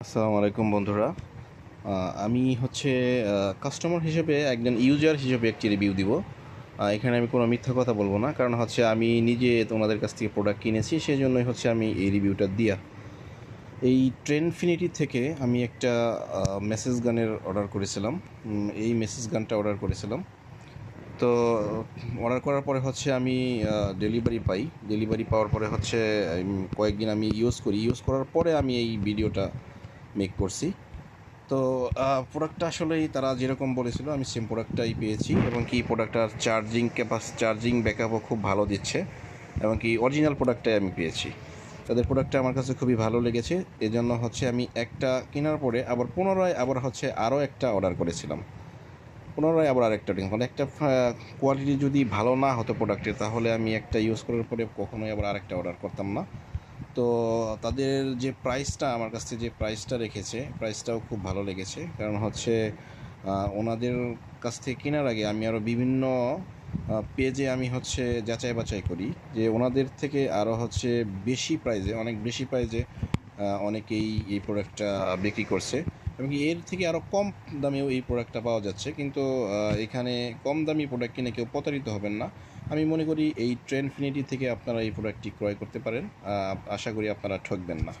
আসসালামু আলাইকুম বন্ধুরা। আমি হচ্ছে কাস্টমার হিসেবে একজন ইউজার হিসেবে একটি রিভিউ দিব। এখানে আমি কোনো মিথ্যা কথা বলবো না, কারণ হচ্ছে আমি নিজে তোমাদের কাছ থেকে প্রোডাক্ট কিনেছি, সেই জন্যই হচ্ছে আমি এই রিভিউটা দিয়া। এই ট্রেনফিনিটি থেকে আমি একটা মেসেজ গানের অর্ডার করেছিলাম। এই মেসেজ গানটা অর্ডার করেছিলাম। তো অর্ডার করার পরে হচ্ছে আমি ডেলিভারি পাই। ডেলিভারি পাওয়ার পরে হচ্ছে কয়েকদিন আমি ইউজ করার পরে আমি এই ভিডিওটা মেক করছি। তো প্রোডাক্টটা আসলেই তারা যেরকম বলেছিল আমি সেম প্রোডাক্টটাই পেয়েছি, এবং কি প্রোডাক্টটার চার্জিং ব্যাকআপও খুব ভালো দিচ্ছে, এবং কি অরিজিনাল প্রোডাক্টটাই আমি পেয়েছি। তাদের প্রোডাক্টটা আমার কাছে খুবই ভালো লেগেছে। এজন্য হচ্ছে আমি একটা কেনার পরে আবার পুনরায় আবার হচ্ছে আরও একটা অর্ডার করেছিলাম। পুনরায় আবার আরেকটা অর্ডার, মানে একটা কোয়ালিটি যদি ভালো না হতো প্রোডাক্টের, তাহলে আমি একটা ইউজ করার পরে কখনোই আবার আরেকটা অর্ডার করতাম না। তো তাদের যে প্রাইসটা আমার কাছ থেকে যে প্রাইসটা রেখেছে, প্রাইসটাও খুব ভালো লেগেছে। কারণ হচ্ছে ওনাদের কাছ থেকে কেনার আগে আমি আরও বিভিন্ন পেজে আমি হচ্ছে যাচাই বাছাই করি যে ওনাদের থেকে আরও হচ্ছে অনেক বেশি প্রাইজে অনেকেই এই প্রোডাক্টটা বিক্রি করছে, এবং কি এর থেকে আরও কম দামেও এই প্রোডাক্টটা পাওয়া যাচ্ছে। কিন্তু এখানে কম দামি প্রোডাক্ট কিনে কেউ প্রতারিত হবেন না। আমি মনে করি এই ট্রেনফিনিটি থেকে আপনারা এই প্রোডাক্টটি ক্রয় করতে পারেন। আশা করি আপনারা ঠকবেন না।